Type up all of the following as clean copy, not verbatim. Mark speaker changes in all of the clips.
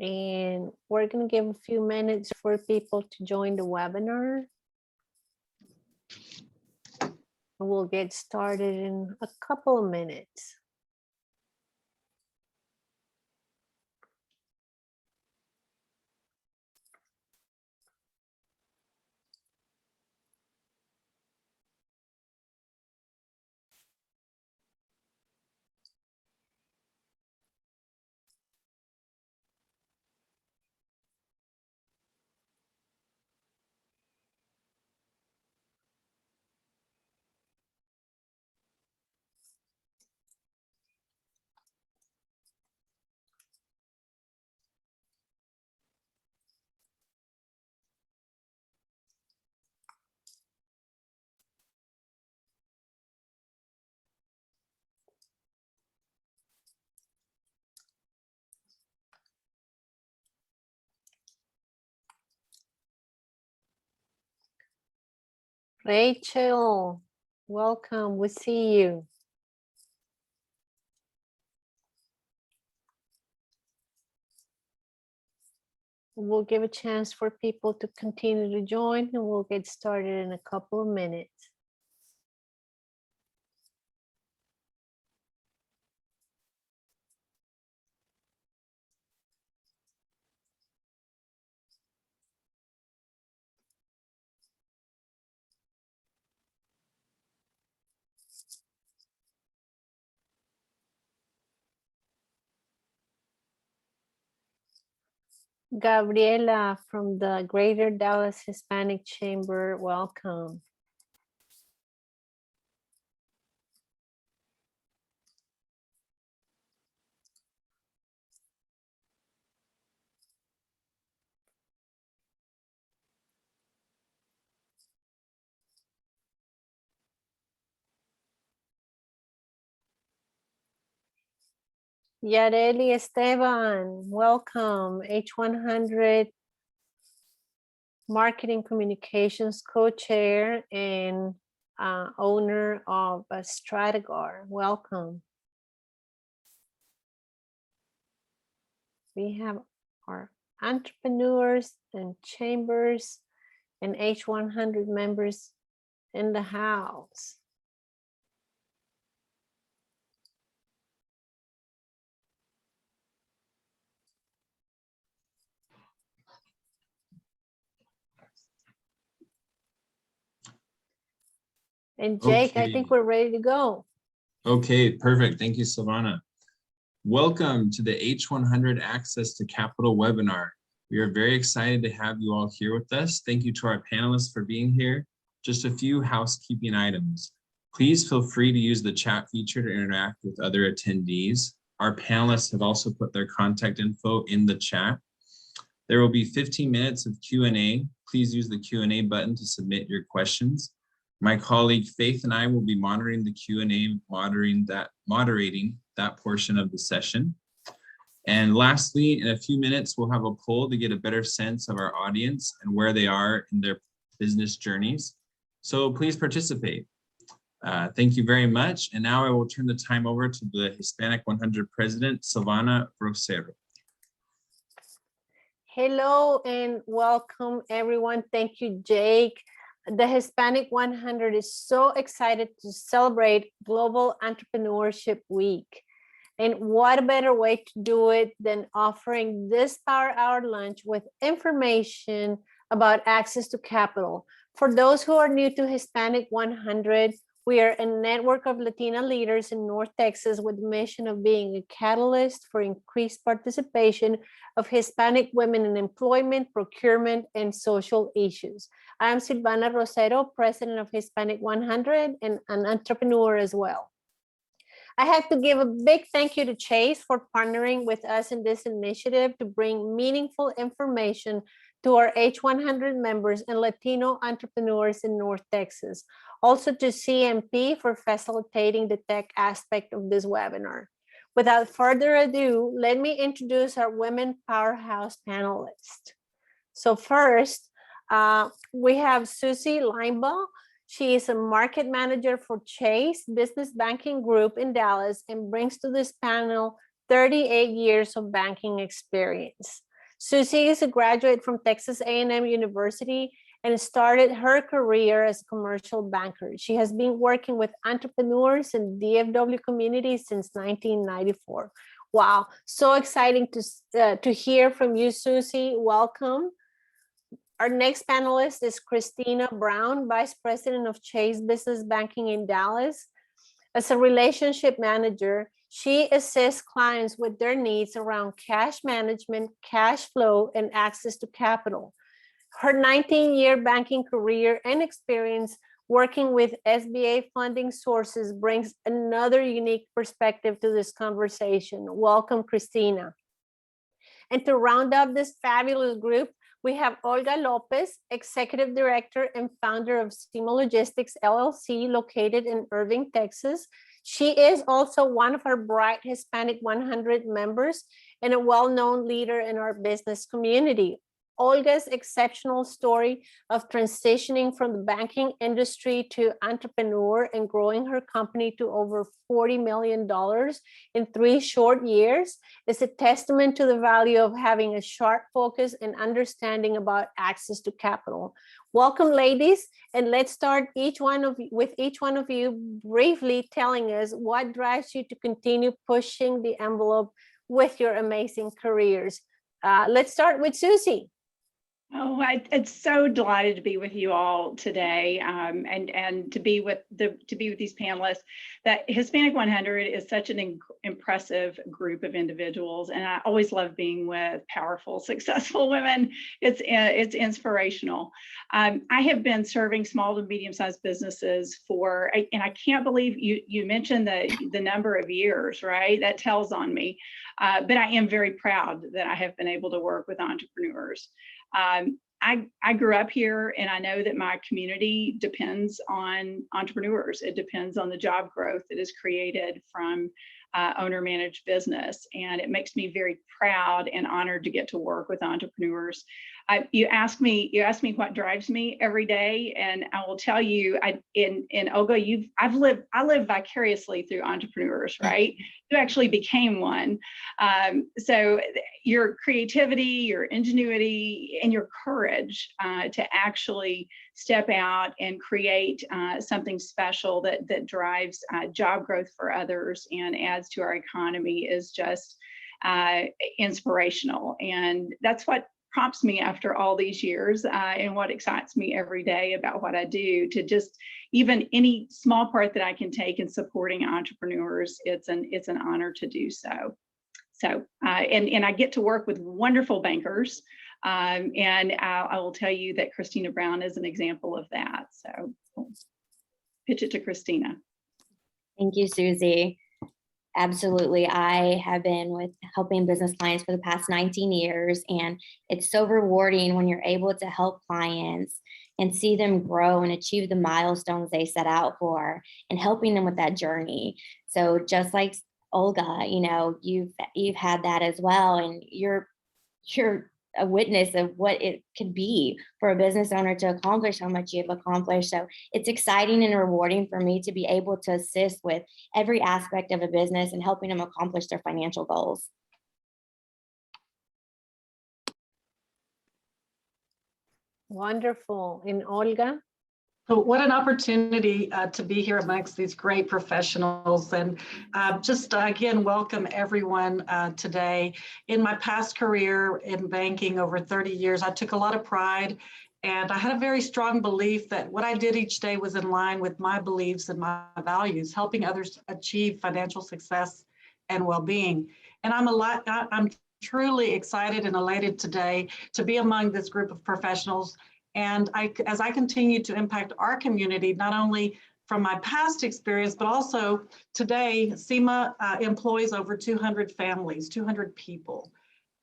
Speaker 1: And we're going to give a few minutes for people to join the webinar. We'll get started in a couple of minutes. Rachel, welcome. We see you. We'll give a chance for people to continue to join, and we'll get started in a couple of minutes. Gabriela from the Greater Dallas Hispanic Chamber, welcome. Yareli Esteban, welcome. H100 Marketing Communications Co-Chair and owner of Stratagar, welcome. We have our entrepreneurs and chambers and H100 members in the house. And Jake, okay. I think we're ready to go.
Speaker 2: Okay, perfect. Thank you, Silvana. Welcome to the H100 Access to Capital webinar. We are very excited to have you all here with us. Thank you to our panelists for being here. Just a few housekeeping items. Please feel free to use the chat feature to interact with other attendees. Our panelists have also put their contact info in the chat. There will be 15 minutes of Q&A. Please use the Q&A button to submit your questions. My colleague Faith and I will be monitoring the Q&A, moderating that portion of the session. And lastly, in a few minutes, we'll have a poll to get a better sense of our audience and where they are in their business journeys. So please participate. Thank you very much. And now I will turn the time over to the Hispanic 100 President, Silvana Rosero.
Speaker 1: Hello and welcome everyone. Thank you, Jake. The Hispanic 100 is so excited to celebrate Global Entrepreneurship Week. And what a better way to do it than offering this Power Hour lunch with information about access to capital. For those who are new to Hispanic 100, we are a network of Latina leaders in North Texas with the mission of being a catalyst for increased participation of Hispanic women in employment, procurement, and social issues. I'm Silvana Rosero, president of Hispanic 100 and an entrepreneur as well. I have to give a big thank you to Chase for partnering with us in this initiative to bring meaningful information to our H100 members and Latino entrepreneurs in North Texas. Also to CMP for facilitating the tech aspect of this webinar. Without further ado, let me introduce our Women Powerhouse panelists. So first, we have Susie Leinbaugh. She is a market manager for Chase Business Banking Group in Dallas and brings to this panel 38 years of banking experience. Susie is a graduate from Texas A&M University and started her career as a commercial banker. She has been working with entrepreneurs in DFW community since 1994. Wow, so exciting to hear from you, Susie. Welcome. Our next panelist is Kristina Brown, Vice President of Chase Business Banking in Dallas. As a relationship manager, she assists clients with their needs around cash management, cash flow, and access to capital. Her 19-year banking career and experience working with SBA funding sources brings another unique perspective to this conversation. Welcome, Kristina. And to round up this fabulous group, we have Olga Lopez, Executive Director and founder of Cima Logistics, LLC, located in Irving, Texas. She is also one of our Bright Hispanic 100 members and a well-known leader in our business community. Olga's exceptional story of transitioning from the banking industry to entrepreneur and growing her company to over $40 million in 3 short years is a testament to the value of having a sharp focus and understanding about access to capital. Welcome, ladies, and let's start with each one of you briefly telling us what drives you to continue pushing the envelope with your amazing careers. Let's start with Susie.
Speaker 3: Oh, it's so delighted to be with you all today, and to be with these panelists. That Hispanic 100 is such an impressive group of individuals, and I always love being with powerful, successful women. It's inspirational. I have been serving small to medium-sized businesses and I can't believe you mentioned the number of years, right? That tells on me, but I am very proud that I have been able to work with entrepreneurs. I grew up here, and I know that my community depends on entrepreneurs. It depends on the job growth that is created from owner-managed business, and it makes me very proud and honored to get to work with entrepreneurs. You asked me what drives me every day, and I will tell you, Olga, I live vicariously through entrepreneurs, right? You actually became one. So your creativity, your ingenuity, and your courage to actually step out and create something special that drives job growth for others and adds to our economy is just inspirational. And that's what prompts me after all these years, and what excites me every day about what I do, to just even any small part that I can take in supporting entrepreneurs. It's an honor to do so. And I get to work with wonderful bankers, and I will tell you that Kristina Brown is an example of that. So pitch it to Kristina.
Speaker 4: Thank you, Susie. Absolutely. I have been helping business clients for the past 19 years, and it's so rewarding when you're able to help clients and see them grow and achieve the milestones they set out for, and helping them with that journey. So just like Olga, you've had that as well, and you're a witness of what it could be for a business owner to accomplish how much you've accomplished. So it's exciting and rewarding for me to be able to assist with every aspect of a business and helping them accomplish their financial goals.
Speaker 1: Wonderful. And Olga?
Speaker 5: So what an opportunity to be here amongst these great professionals, and just again, welcome everyone today. In my past career in banking, over 30 years, I took a lot of pride, and I had a very strong belief that what I did each day was in line with my beliefs and my values, helping others achieve financial success and well-being. And I'm truly excited and elated today to be among this group of professionals. And as I continue to impact our community, not only from my past experience, but also today, Cima employs over 200 families, 200 people.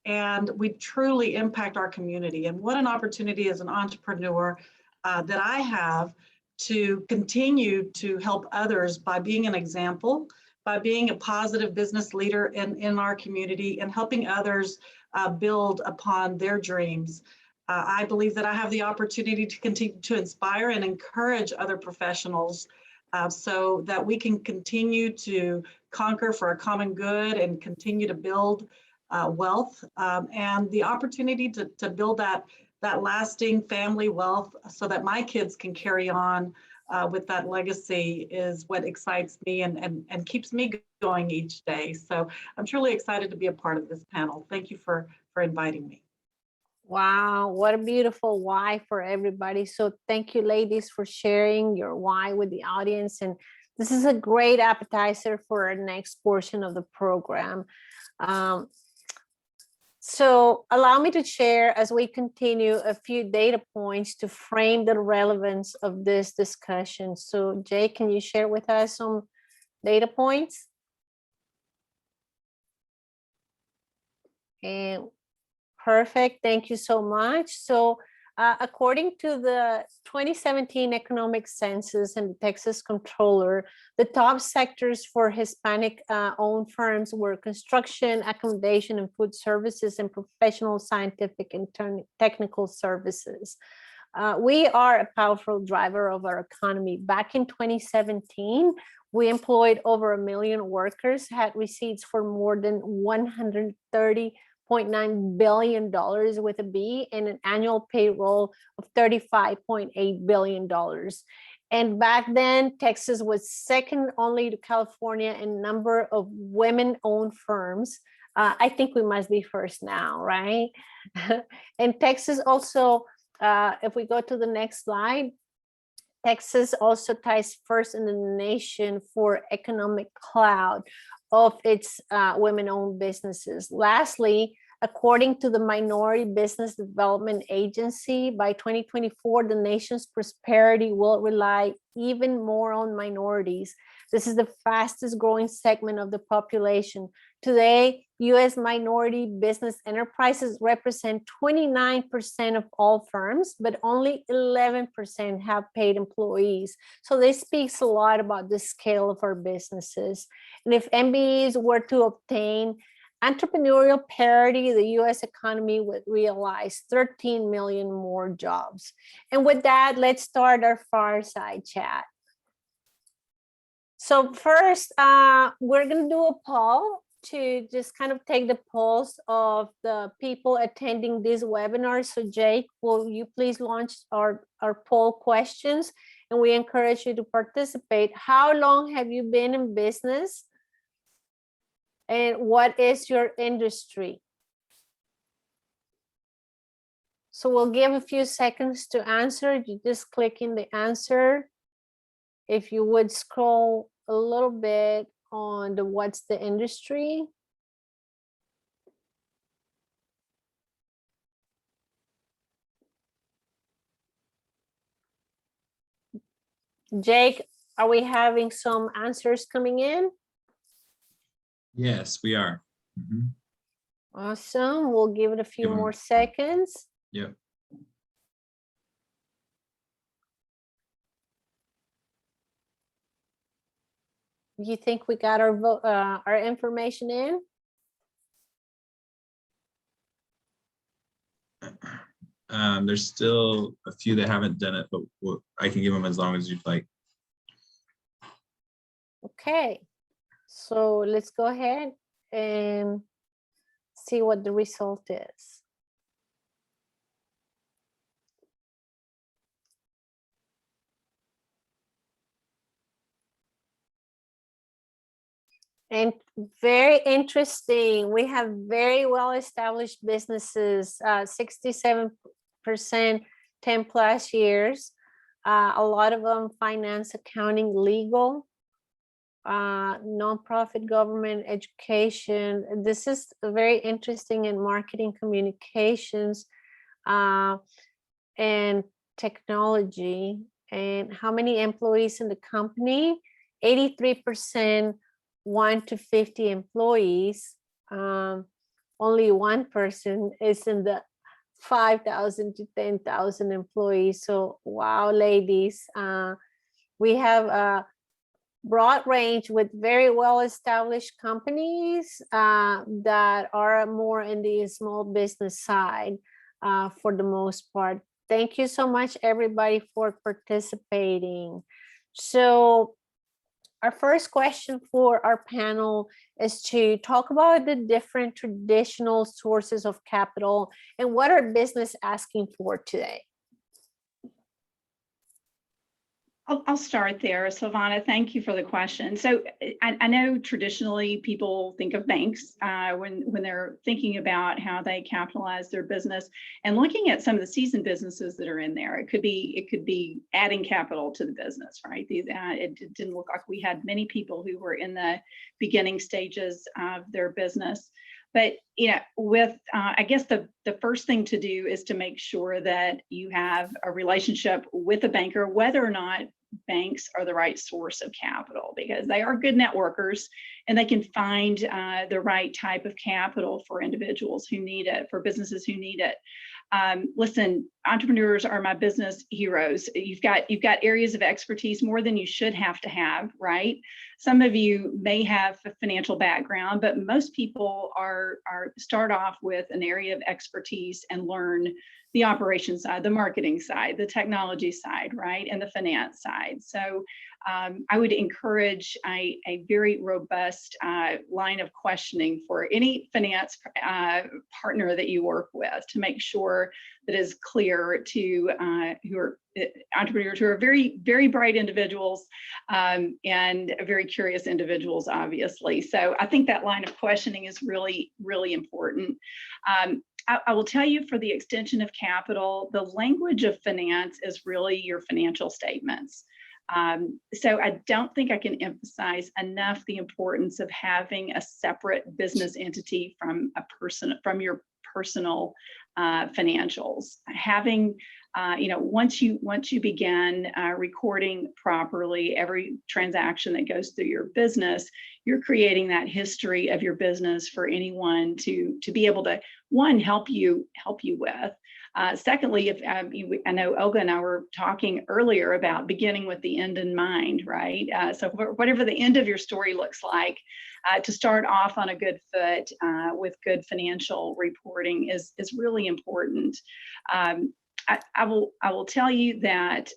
Speaker 5: And we truly impact our community. And what an opportunity as an entrepreneur that I have to continue to help others by being an example, by being a positive business leader in our community, and helping others build upon their dreams. I believe that I have the opportunity to continue to inspire and encourage other professionals so that we can continue to conquer for a common good and continue to build wealth and the opportunity to build that lasting family wealth so that my kids can carry on with that legacy is what excites me and keeps me going each day. So I'm truly excited to be a part of this panel. Thank you for inviting me.
Speaker 1: Wow, what a beautiful why for everybody. So thank you, ladies, for sharing your why with the audience. And this is a great appetizer for our next portion of the program. So allow me to share as we continue a few data points to frame the relevance of this discussion. So Jay, can you share with us some data points? And perfect, thank you so much. So according to the 2017 economic census and the Texas Comptroller, the top sectors for Hispanic owned firms were construction, accommodation and food services, and professional, scientific and technical services. We are a powerful driver of our economy. Back in 2017, we employed over 1 million workers, had receipts for more than $130.9 billion with a B, and an annual payroll of $35.8 billion. And back then, Texas was second only to California in number of women-owned firms. I think we must be first now, right? And Texas also, if we go to the next slide, Texas also ties first in the nation for economic clout of its women-owned businesses. Lastly, according to the Minority Business Development Agency, by 2024, the nation's prosperity will rely even more on minorities. This is the fastest growing segment of the population. Today, U.S. minority business enterprises represent 29% of all firms, but only 11% have paid employees. So this speaks a lot about the scale of our businesses. And if MBEs were to obtain entrepreneurial parity, the U.S. economy would realize 13 million more jobs. And with that, let's start our fireside chat. So first, we're going to do a poll to just kind of take the pulse of the people attending this webinar. So Jake, will you please launch our poll questions? And we encourage you to participate. How long have you been in business? And what is your industry? So we'll give a few seconds to answer. You just click in the answer. If you would scroll a little bit on the what's the industry. Jake, are we having some answers coming in?
Speaker 2: Yes, we are. Mm-hmm.
Speaker 1: Awesome. We'll give it a few more seconds.
Speaker 2: Yep.
Speaker 1: You think we got our information in?
Speaker 2: There's still a few that haven't done it, but I can give them as long as you'd like.
Speaker 1: Okay, so let's go ahead and see what the result is. And very interesting. We have very well-established businesses, 67%, 10 plus years. A lot of them finance, accounting, legal, nonprofit, government, education. This is very interesting in marketing, communications, and technology. And how many employees in the company? 83%. 1 to 50 employees. Only one person is in the 5,000 to 10,000 employees. So wow, ladies, we have a broad range with very well-established companies that are more in the small business side for the most part. Thank you so much, everybody, for participating. So our first question for our panel is to talk about the different traditional sources of capital and what are business asking for today.
Speaker 3: I'll start there, Silvana. Thank you for the question. So I know traditionally people think of banks when they're thinking about how they capitalize their business and looking at some of the seasoned businesses that are in there. It could be adding capital to the business, right? It didn't look like we had many people who were in the beginning stages of their business. But with I guess the first thing to do is to make sure that you have a relationship with a banker, whether or not banks are the right source of capital, because they are good networkers and they can find the right type of capital for individuals who need it, for businesses who need it. Listen, entrepreneurs are my business heroes. You've got areas of expertise more than you should have to have, right? Some of you may have a financial background, but most people start off with an area of expertise and learn the operations side, the marketing side, the technology side, right, and the finance side. So I would encourage a very robust line of questioning for any finance partner that you work with to make sure that is clear to who are entrepreneurs who are very, very bright individuals and very curious individuals, obviously. So I think that line of questioning is really, really important. I will tell you, for the extension of capital, the language of finance is really your financial statements. So I don't think I can emphasize enough the importance of having a separate business entity from your personal financials. Having, once you begin recording properly every transaction that goes through your business, you're creating that history of your business for anyone to be able to, one, help you with. Secondly, if I know Olga and I were talking earlier about beginning with the end in mind, right? So whatever the end of your story looks like, to start off on a good foot with good financial reporting is really important. I will tell you that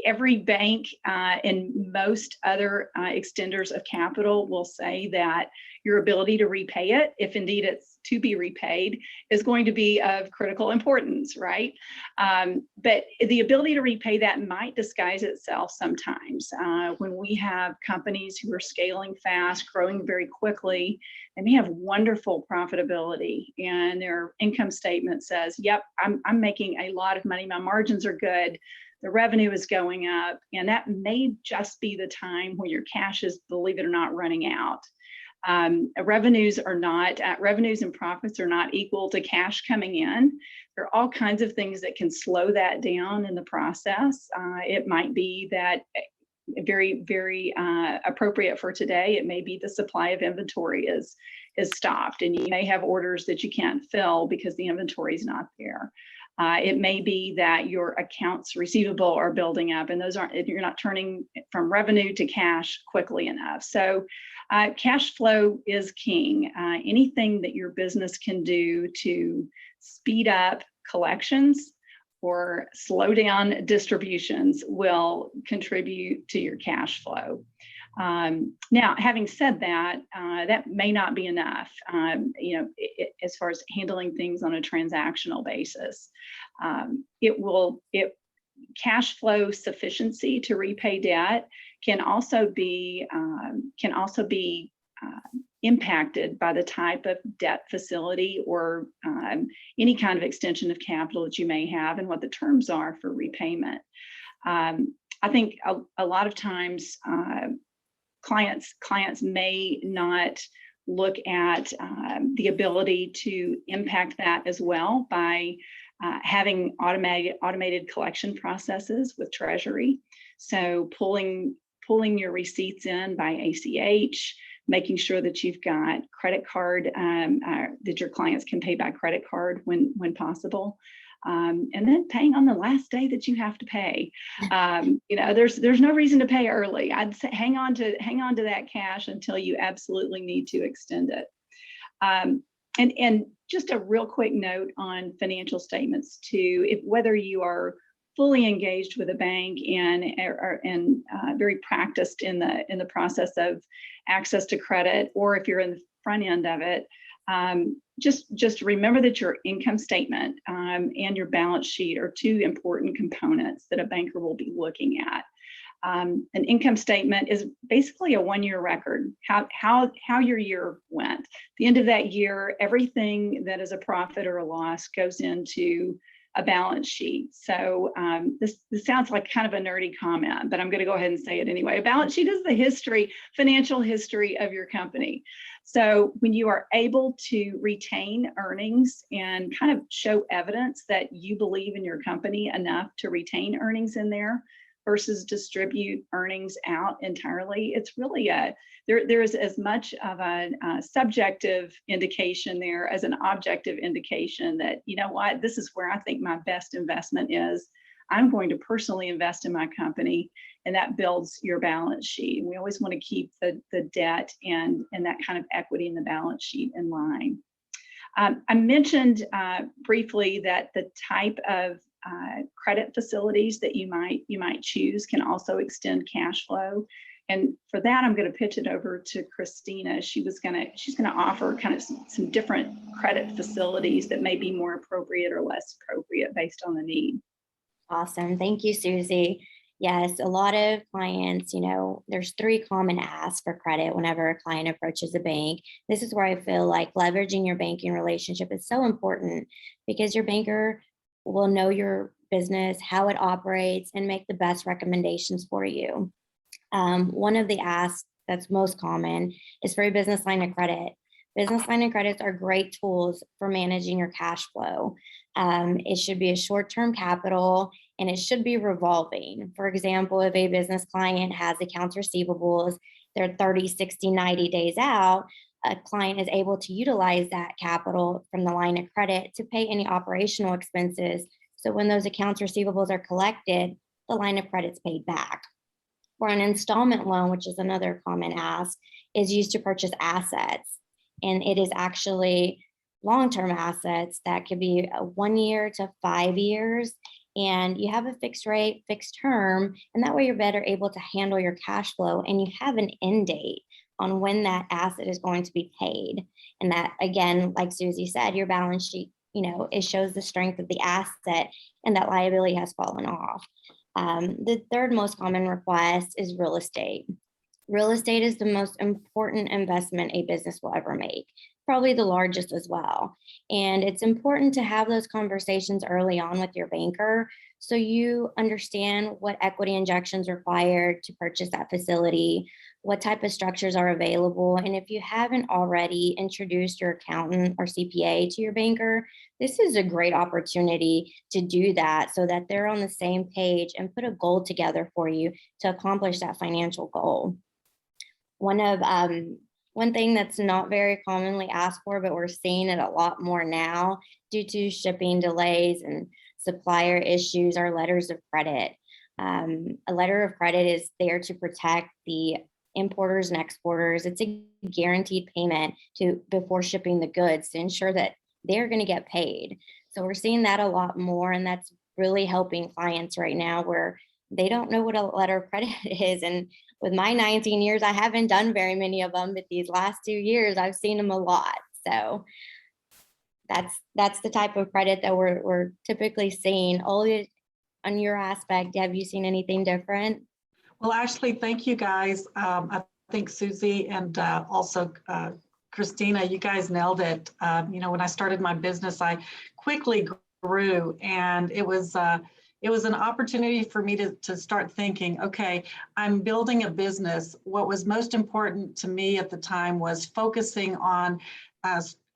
Speaker 3: every bank and most other extenders of capital will say that your ability to repay it, if indeed it's to be repaid, is going to be of critical importance, right? But the ability to repay that might disguise itself sometimes. When we have companies who are scaling fast, growing very quickly, and they have wonderful profitability, and their income statement says, yep, I'm making a lot of money, my margins are good, the revenue is going up, and that may just be the time when your cash is, believe it or not, running out. Revenues and profits are not equal to cash coming in. There are all kinds of things that can slow that down in the process. It might be that very, very appropriate for today. It may be the supply of inventory is stopped, and you may have orders that you can't fill because the inventory is not there. It may be that your accounts receivable are building up, and you're not turning from revenue to cash quickly enough. So cash flow is king. Anything that your business can do to speed up collections or slow down distributions will contribute to your cash flow. Now, having said that, that may not be enough, as far as handling things on a transactional basis. Cash flow sufficiency to repay debt can also be impacted by the type of debt facility or any kind of extension of capital that you may have and what the terms are for repayment. I think a lot of times clients may not look at the ability to impact that as well by having automated collection processes with Treasury. So pulling your receipts in by ACH, making sure that you've got credit card, that your clients can pay by credit card when possible. And then paying on the last day that you have to pay. There's no reason to pay early. I'd say hang on to that cash until you absolutely need to extend it. And just a real quick note on financial statements too. Whether you are fully engaged with a bank and very practiced in the process of access to credit, or if you're in the front end of it, just remember that your income statement and your balance sheet are two important components that a banker will be looking at. An income statement is basically a one-year record, how your year went. At the end of that year, everything that is a profit or a loss goes into a balance sheet. So this sounds like kind of a nerdy comment, but I'm going to go ahead and say it anyway. A balance sheet is the financial history of your company. So when you are able to retain earnings and kind of show evidence that you believe in your company enough to retain earnings in there versus distribute earnings out entirely, it's really there is as much of a subjective indication there as an objective indication that, you know what, this is where I think my best investment is. I'm going to personally invest in my company, and that builds your balance sheet. And we always want to keep the debt and that kind of equity in the balance sheet in line. I mentioned briefly that the type of credit facilities that you might choose can also extend cash flow. And for that, I'm going to pitch it over to Kristina. She's going to offer kind of some different credit facilities that may be more appropriate or less appropriate based on the need.
Speaker 4: Awesome. Thank you, Susie. Yes, a lot of clients, there's 3 common asks for credit whenever a client approaches a bank. This is where I feel like leveraging your banking relationship is so important, because your banker will know your business, how it operates, and make the best recommendations for you. One of the asks that's most common is for a business line of credit. Business line of credits are great tools for managing your cash flow. It should be a short-term capital, and it should be revolving. For example, if a business client has accounts receivables, they're 30, 60, 90 days out, a client is able to utilize that capital from the line of credit to pay any operational expenses. So when those accounts receivables are collected, the line of credit's paid back. For an installment loan, which is another common ask, is used to purchase assets. And it is actually long-term assets that could be 1 year to 5 years. And you have a fixed rate, fixed term, and that way you're better able to handle your cash flow, and you have an end date on when that asset is going to be paid. And that, again, like Susie said, your balance sheet, it shows the strength of the asset, and that liability has fallen off. The third most common request is real estate. Real estate is the most important investment a business will ever make, probably the largest as well. And it's important to have those conversations early on with your banker so you understand what equity injections are required to purchase that facility, what type of structures are available. And if you haven't already introduced your accountant or CPA to your banker, this is a great opportunity to do that so that they're on the same page and put a goal together for you to accomplish that financial goal. One thing that's not very commonly asked for, but we're seeing it a lot more now due to shipping delays and supplier issues, are letters of credit. A letter of credit is there to protect the importers and exporters. It's a guaranteed payment before shipping the goods to ensure that they're going to get paid. So we're seeing that a lot more, and that's really helping clients right now where they don't know what a letter of credit is. And with my 19 years, I haven't done very many of them, but these last 2 years, I've seen them a lot. So that's the type of credit that we're typically seeing. Olga, on your aspect, have you seen anything different?
Speaker 5: Well, actually, thank you guys. I think Susie and also Kristina, you guys nailed it. When I started my business, I quickly grew, and it was an opportunity for me to start thinking, okay, I'm building a business. What was most important to me at the time was focusing on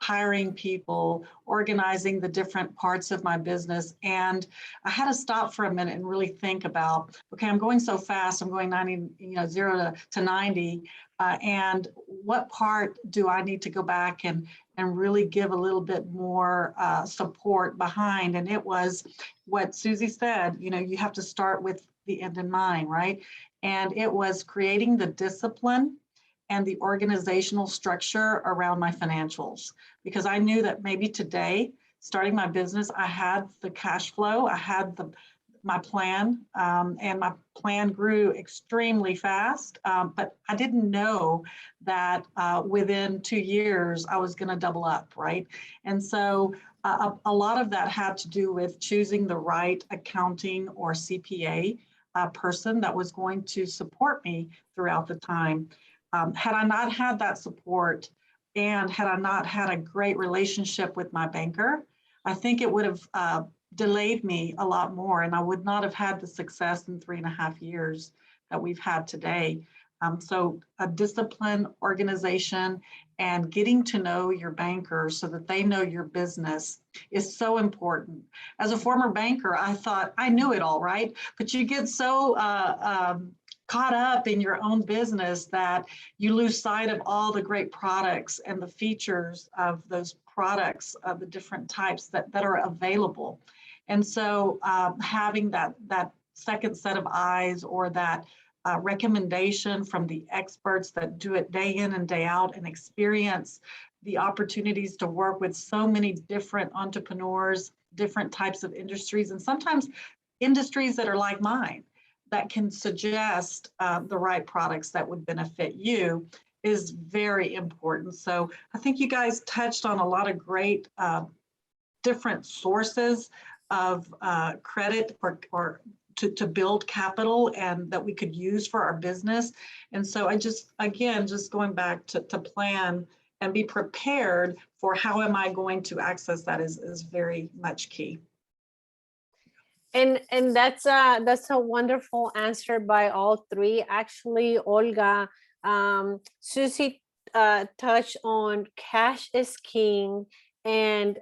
Speaker 5: hiring people, organizing the different parts of my business. And I had to stop for a minute and really think about, okay, I'm going so fast, I'm going 0 to 90. And what part do I need to go back and really give a little bit more support behind? And it was what Susie said, you have to start with the end in mind, right? And it was creating the discipline and the organizational structure around my financials, because I knew that maybe today, starting my business, I had the cash flow, I had my plan, and my plan grew extremely fast, but I didn't know that within 2 years I was going to double up, right? And so a lot of that had to do with choosing the right accounting or CPA person that was going to support me throughout the time. Had I not had that support, and had I not had a great relationship with my banker, I think it would have delayed me a lot more, and I would not have had the success in 3.5 years that we've had today. So a discipline, organization, and getting to know your banker so that they know your business is so important. As a former banker, I thought I knew it all, right? But you get so caught up in your own business that you lose sight of all the great products and the features of those products, of the different types that are available. And so having that second set of eyes, or that recommendation from the experts that do it day in and day out and experience the opportunities to work with so many different entrepreneurs, different types of industries, and sometimes industries that are like mine, that can suggest the right products that would benefit you, is very important. So I think you guys touched on a lot of great different sources of credit or to build capital, and that we could use for our business. And so I just, again, just going back to plan and be prepared for how am I going to access that is very much key.
Speaker 1: And that's a wonderful answer by all three. Actually, Olga, Susie touched on cash is king, and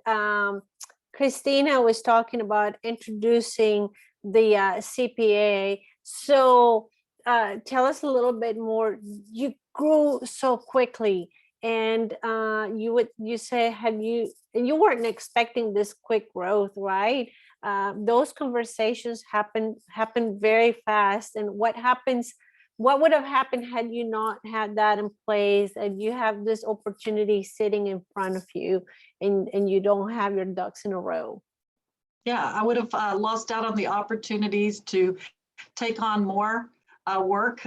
Speaker 1: Kristina was talking about introducing the CPA. So tell us a little bit more. You grew so quickly, and you say you weren't expecting this quick growth, right? Those conversations happen very fast. And what would have happened had you not had that in place, and you have this opportunity sitting in front of you, and you don't have your ducks in a row?
Speaker 5: Yeah, I would have lost out on the opportunities to take on more work,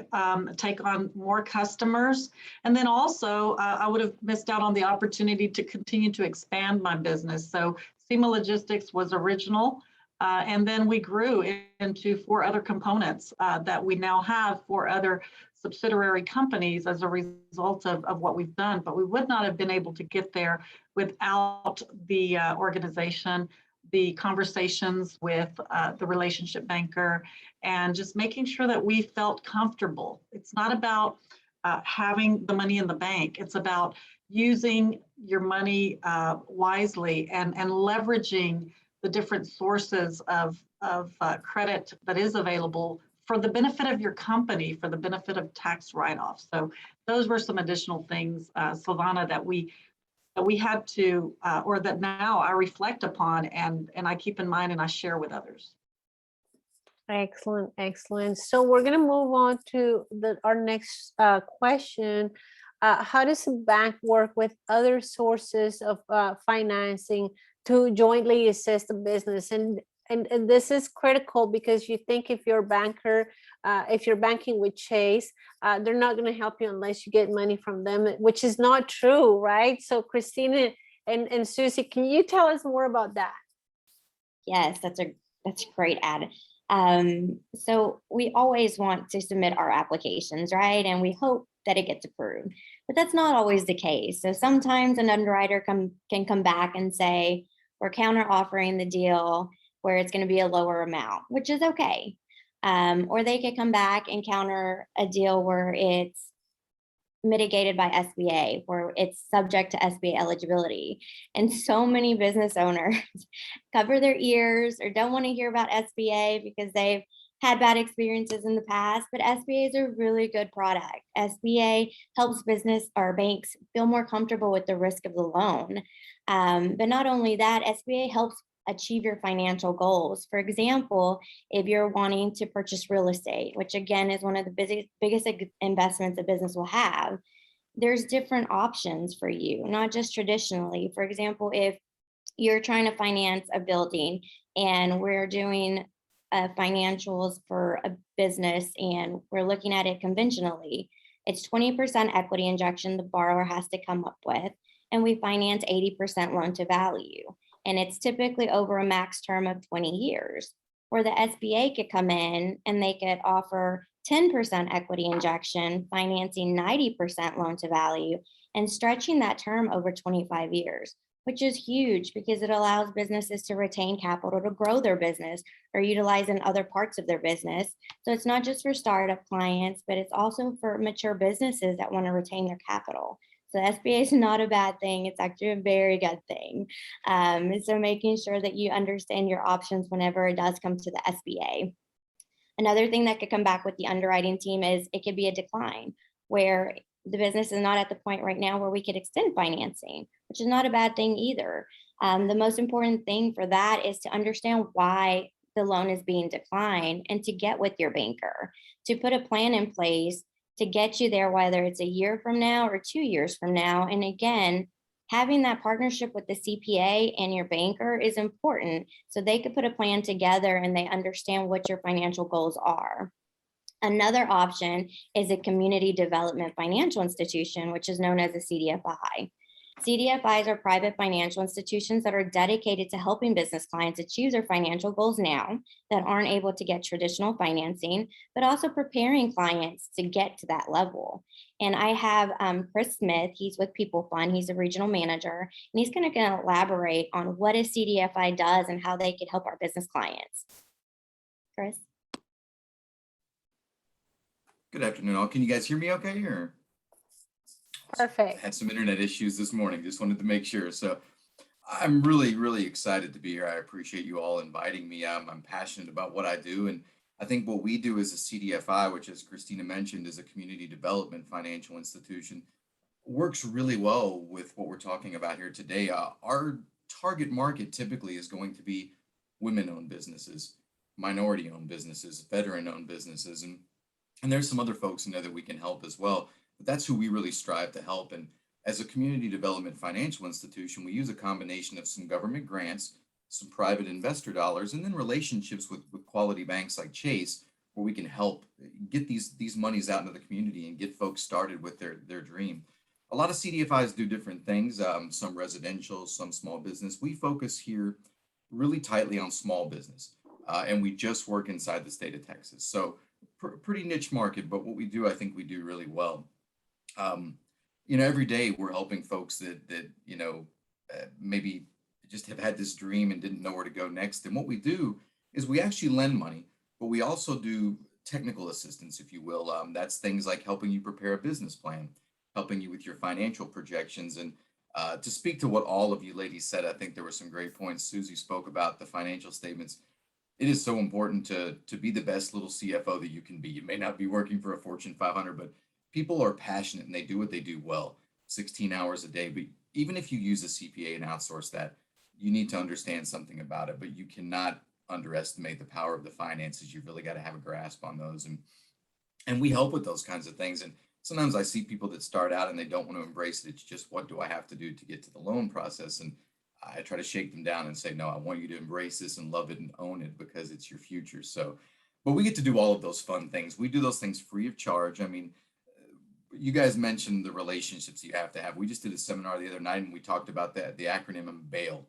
Speaker 5: take on more customers. And then also I would have missed out on the opportunity to continue to expand my business. So Cima Logistics was original, and then we grew into 4 other components that we now have 4 other subsidiary companies as a result of what we've done. But we would not have been able to get there without the organization, the conversations with the relationship banker, and just making sure that we felt comfortable. It's not about having the money in the bank. It's about using your money wisely and leveraging the different sources of credit that is available for the benefit of your company, for the benefit of tax write-offs. So those were some additional things, Silvana, that we had to, or that now I reflect upon and I keep in mind and I share with others.
Speaker 1: Excellent, excellent. So we're going to move on to our next question. How does a bank work with other sources of financing to jointly assist the business? And this is critical, because you think if you're a banker, if you're banking with Chase, they're not going to help you unless you get money from them, which is not true, right? So Kristina and Susie, can you tell us more about that?
Speaker 4: Yes, that's a great add. So we always want to submit our applications, right? And we hope that it gets approved, but that's not always the case. So sometimes an underwriter can come back and say, we're counter offering the deal where it's going to be a lower amount, which is okay. Or they could come back and counter a deal where it's mitigated by SBA, where it's subject to SBA eligibility. And so many business owners cover their ears or don't want to hear about SBA because they've had bad experiences in the past, but SBA is a really good product. SBA helps business or banks feel more comfortable with the risk of the loan. But not only that, SBA helps achieve your financial goals. For example, if you're wanting to purchase real estate, which again is one of the biggest investments a business will have, there's different options for you, not just traditionally. For example, if you're trying to finance a building and we're doing financials for a business and we're looking at it conventionally, it's 20% equity injection the borrower has to come up with, and we finance 80% loan to value. And it's typically over a max term of 20 years. Where the SBA could come in and they could offer 10% equity injection, financing 90% loan to value, and stretching that term over 25 years, which is huge because it allows businesses to retain capital to grow their business or utilize in other parts of their business. So it's not just for startup clients, but it's also for mature businesses that want to retain their capital. So SBA is not a bad thing. It's actually a very good thing. So making sure that you understand your options whenever it does come to the SBA. Another thing that could come back with the underwriting team is it could be a decline where the business is not at the point right now where we could extend financing, which is not a bad thing either. The most important thing for that is to understand why the loan is being declined and to get with your banker, to put a plan in place to get you there, whether it's a year from now or 2 years from now. And again, having that partnership with the CPA and your banker is important so they could put a plan together and they understand what your financial goals are. Another option is a community development financial institution, which is known as a CDFI. CDFIs are private financial institutions that are dedicated to helping business clients achieve their financial goals now that aren't able to get traditional financing, but also preparing clients to get to that level. And I have Chris Smith, he's with People Fund, he's a regional manager, and he's going to elaborate on what a CDFI does and how they could help our business clients. Chris?
Speaker 6: Good afternoon, all. Can you guys hear me okay? Or
Speaker 1: Perfect.
Speaker 6: had some internet issues this morning. Just wanted to make sure. So I'm really excited to be here. I appreciate you all inviting me. I'm passionate about what I do. And I think what we do as a CDFI, which as Kristina mentioned, is a community development financial institution, works really well with what we're talking about here today. Our target market typically is going to be women-owned businesses, minority-owned businesses, veteran-owned businesses, and there's some other folks in there that we can help as well. But that's who we really strive to help. And as a community development financial institution, we use a combination of some government grants, some private investor dollars, and then relationships with quality banks like Chase, where we can help get these monies out into the community and get folks started with their dream. A lot of CDFIs do different things, some residential, some small business. We focus here really tightly on small business, and we just work inside the state of Texas. So pretty niche market, but what we do, I think we do really well. Every day we're helping folks that maybe just have had this dream and didn't know where to go next. And what we do is we actually lend money, but we also do technical assistance, if you will. That's things like helping you prepare a business plan, helping you with your financial projections. And to speak to what all of you ladies said, I think there were some great points. Susie spoke about the financial statements. It is so important to be the best little CFO that you can be. You may not be working for a Fortune 500, but people are passionate and they do what they do well, 16 hours a day. But even if you use a CPA and outsource that, you need to understand something about it, but you cannot underestimate the power of the finances. You've really got to have a grasp on those. And we help with those kinds of things. And sometimes I see people that start out and they don't want to embrace it. It's just, what do I have to do to get to the loan process? And I try to shake them down and say, no, I want you to embrace this and love it and own it because it's your future. So, but we get to do all of those fun things. We do those things free of charge. I mean, you guys mentioned the relationships you have to have. We just did a seminar the other night and we talked about that, the acronym of BAIL.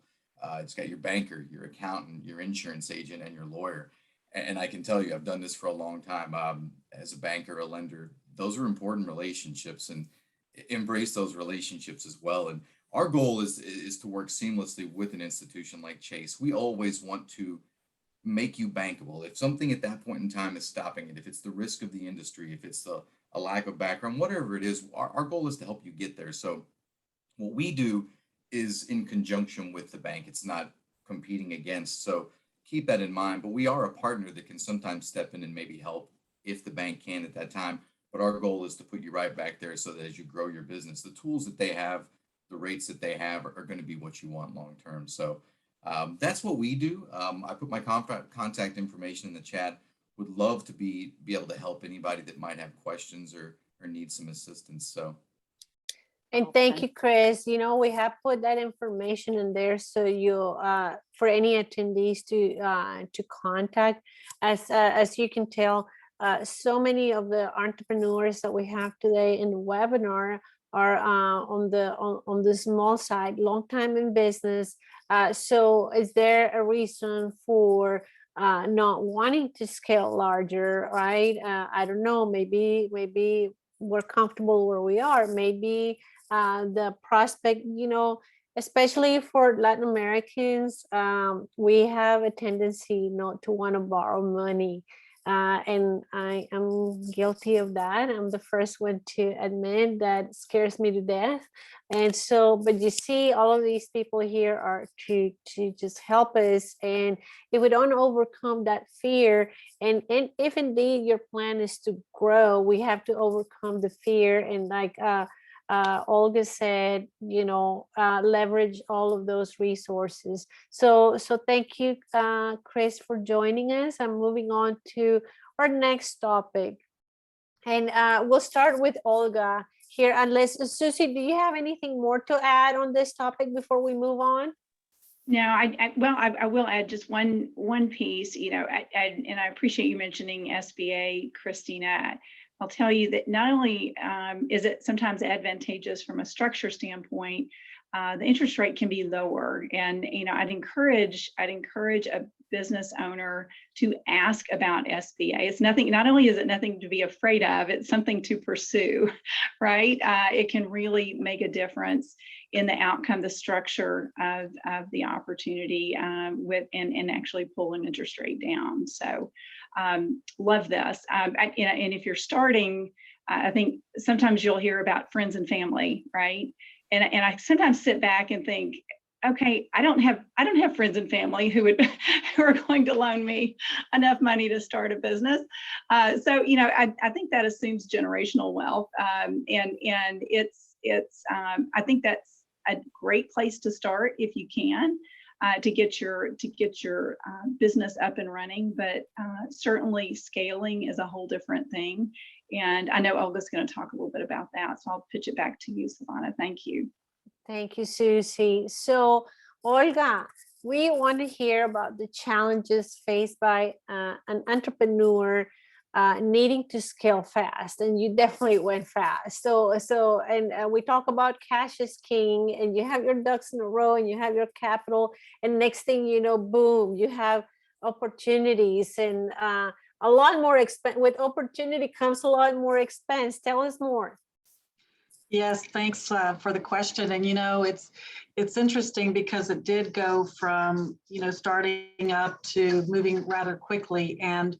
Speaker 6: It's got your banker, your accountant, your insurance agent, and your lawyer. And I can tell you, I've done this for a long time as a banker, a lender. Those are important relationships, and embrace those relationships as well. And our goal is to work seamlessly with an institution like Chase. We always want to make you bankable. If something at that point in time is stopping it, if it's the risk of the industry, if it's a lack of background, whatever it is, our goal is to help you get there. So what we do is in conjunction with the bank. It's not competing against. So keep that in mind. But we are a partner that can sometimes step in and maybe help if the bank can at that time. But our goal is to put you right back there so that as you grow your business, the tools that they have, the rates that they have are going to be what you want long term. So that's what we do. I put my contact information in the chat. Would love to be able to help anybody that might have questions or need some assistance. So
Speaker 1: And thank you, Chris. You know, we have put that information in there so you for any attendees to contact. As you can tell, so many of the entrepreneurs that we have today in the webinar are on the small side, long time in business. So is there a reason for not wanting to scale larger, right? I don't know, maybe we're comfortable where we are. Maybe the prospect, you know, especially for Latin Americans, we have a tendency not to want to borrow money. And I am guilty of that. I'm the first one to admit that scares me to death. And so, but you see, all of these people here are to just help us. And if we don't overcome that fear, and if indeed your plan is to grow, we have to overcome the fear. And like Olga said, you know, leverage all of those resources. So thank you, Chris, for joining us. I'm moving on to our next topic. And we'll start with Olga here, unless, Susie, do you have anything more to add on this topic before we move on?
Speaker 3: No, I will add just one piece, you know, and I appreciate you mentioning SBA, Kristina. I'll tell you that not only is it sometimes advantageous from a structure standpoint, the interest rate can be lower. And, you know, I'd encourage a business owner to ask about SBA. It's nothing, not only is it nothing to be afraid of, it's something to pursue, right? It can really make a difference in the outcome, the structure of the opportunity and actually pull an interest rate down. So love this. And if you're starting, I think sometimes you'll hear about friends and family, right? And I sometimes sit back and think, okay, I don't have friends and family who are going to loan me enough money to start a business. So, you know, I think that assumes generational wealth. And it's I think that's a great place to start if you can. To get your business up and running, but certainly scaling is a whole different thing. And I know Olga's going to talk a little bit about that, so I'll pitch it back to you, Silvana. Thank you.
Speaker 1: Thank you, Susie. So, Olga, we want to hear about the challenges faced by an entrepreneur needing to scale fast, and you definitely went fast. And we talk about cash is king, and you have your ducks in a row, and you have your capital, and next thing you know, boom, you have opportunities, and a lot more expense. With opportunity comes a lot more expense. Tell us more.
Speaker 5: Yes, thanks for the question. And, you know, it's interesting because it did go from, you know, starting up to moving rather quickly. And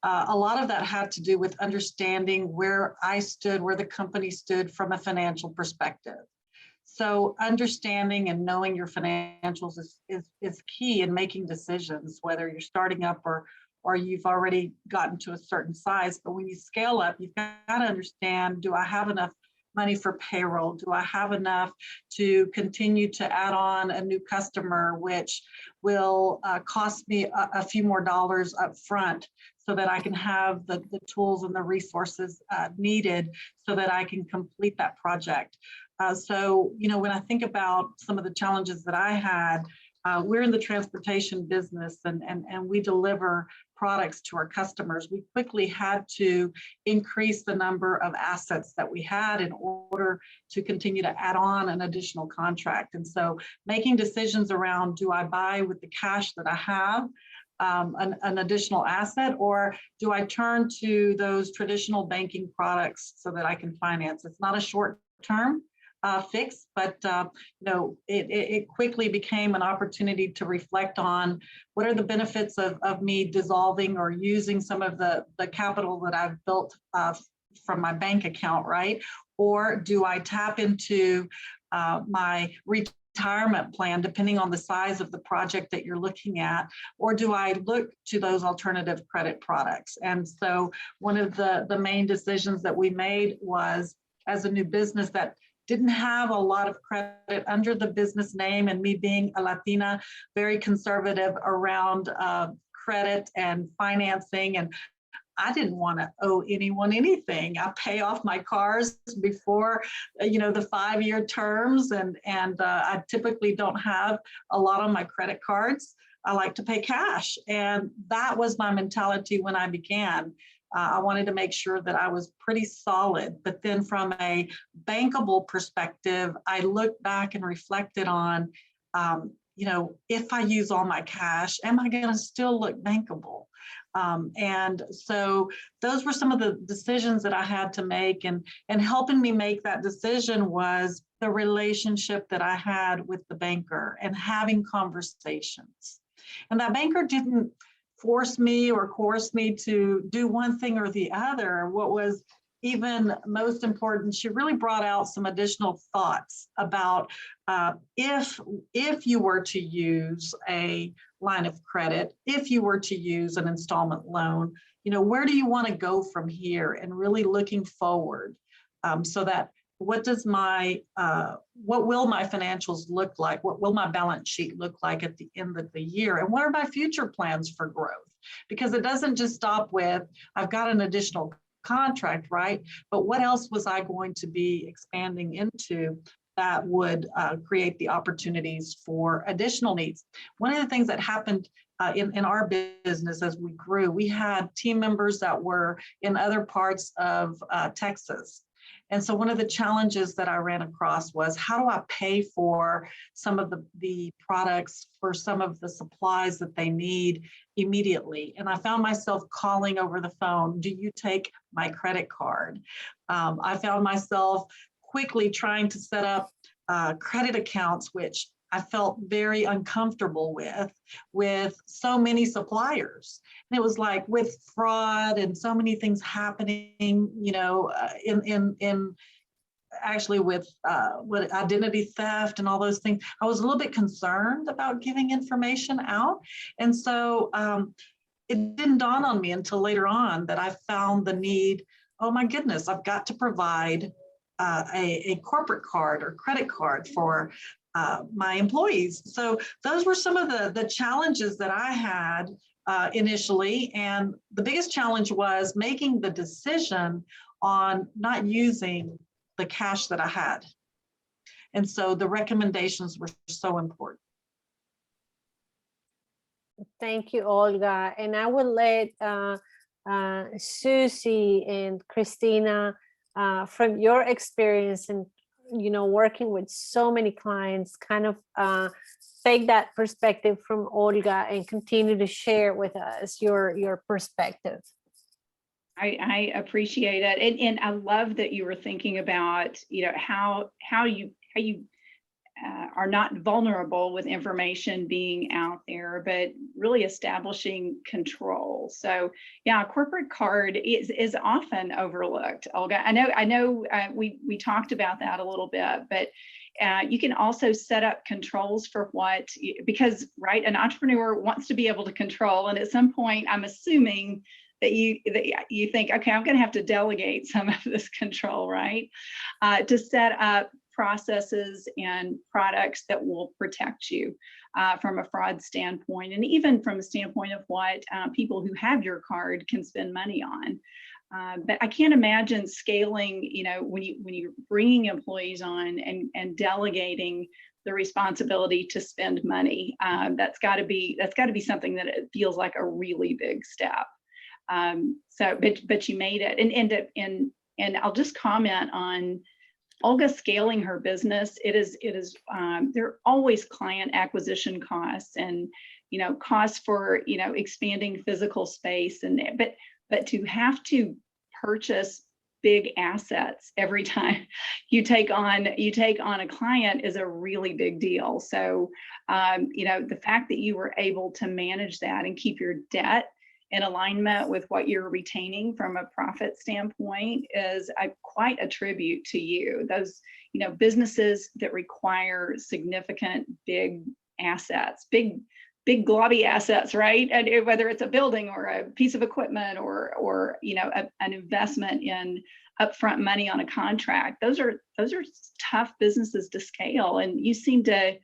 Speaker 5: a lot of that had to do with understanding where I stood, where the company stood from a financial perspective. So understanding and knowing your financials is key in making decisions, whether you're starting up or you've already gotten to a certain size. But when you scale up, you've got to understand, do I have enough money for payroll? Do I have enough to continue to add on a new customer, which will cost me a few more dollars up front so that I can have the tools and the resources needed so that I can complete that project? So, you know, when I think about some of the challenges that I had, we're in the transportation business and we deliver products to our customers. We quickly had to increase the number of assets that we had in order to continue to add on an additional contract. And so making decisions around, do I buy with the cash that I have an additional asset, or do I turn to those traditional banking products so that I can finance? It's not a short term fix, but you know, it quickly became an opportunity to reflect on what are the benefits of me dissolving or using some of the capital that I've built from my bank account, right? Or do I tap into my retirement plan, depending on the size of the project that you're looking at, or do I look to those alternative credit products? And so one of the main decisions that we made was, as a new business that didn't have a lot of credit under the business name, and me being a Latina, very conservative around credit and financing, and I didn't want to owe anyone anything. I pay off my cars before, the 5-year terms, and I typically don't have a lot on my credit cards. I like to pay cash, and that was my mentality when I began. I wanted to make sure that I was pretty solid, but then from a bankable perspective, I looked back and reflected on, if I use all my cash, am I going to still look bankable? And so those were some of the decisions that I had to make, and helping me make that decision was the relationship that I had with the banker and having conversations. And that banker didn't force me or coerce me to do one thing or the other. What was even most important, she really brought out some additional thoughts about if you were to use a line of credit, if you were to use an installment loan, where do you want to go from here, and really looking forward, so that what will my financials look like? What will my balance sheet look like at the end of the year? And what are my future plans for growth? Because it doesn't just stop with, I've got an additional contract, right? But what else was I going to be expanding into that would create the opportunities for additional needs? One of the things that happened in our business as we grew, we had team members that were in other parts of Texas. And so one of the challenges that I ran across was, how do I pay for some of the products, for some of the supplies that they need immediately? And I found myself calling over the phone, do you take my credit card? I found myself quickly trying to set up credit accounts, which I felt very uncomfortable with so many suppliers. And it was like, with fraud and so many things happening, in actually with identity theft and all those things, I was a little bit concerned about giving information out. And so it didn't dawn on me until later on that I found the need, oh my goodness, I've got to provide a corporate card or credit card for my employees. So those were some of the challenges that I had initially. And the biggest challenge was making the decision on not using the cash that I had. And so the recommendations were so important.
Speaker 1: Thank you, Olga. And I will let Susie and Kristina, from your experience and working with so many clients, kind of take that perspective from Olga and continue to share with us your perspective.
Speaker 3: I appreciate it, and I love that you were thinking about how you are not vulnerable with information being out there, but really establishing control. So yeah, a corporate card is often overlooked, Olga. I know we talked about that a little bit, but you can also set up controls for because right, an entrepreneur wants to be able to control, and at some point, I'm assuming that you think, okay, I'm going to have to delegate some of this control, right, to set up processes and products that will protect you from a fraud standpoint, and even from a standpoint of what people who have your card can spend money on. But I can't imagine scaling, when you're bringing employees on and delegating the responsibility to spend money. That's got to be something that it feels like a really big step. But you made it, and I'll just comment on Olga scaling her business. It is there are always client acquisition costs and costs for expanding physical space, but to have to purchase big assets every time you take on a client is a really big deal. So the fact that you were able to manage that and keep your debt in alignment with what you're retaining from a profit standpoint is quite a tribute to you. Those, businesses that require significant big assets, big globby assets, right? And whether it's a building or a piece of equipment or an investment in upfront money on a contract, those are tough businesses to scale. And you seem to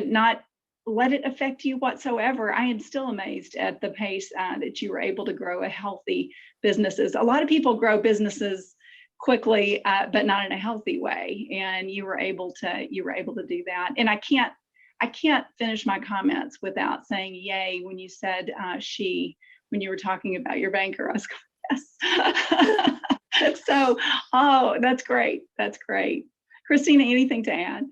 Speaker 3: not let it affect you whatsoever. I am still amazed at the pace that you were able to grow a healthy businesses. A lot of people grow businesses quickly, but not in a healthy way. And you were able to do that. And I can't finish my comments without saying yay when you said when you were talking about your banker. I was going, yes. So, oh, that's great. That's great. Kristina, anything to add?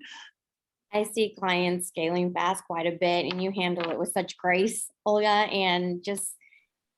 Speaker 4: I see clients scaling fast quite a bit, and you handle it with such grace, Olga, and just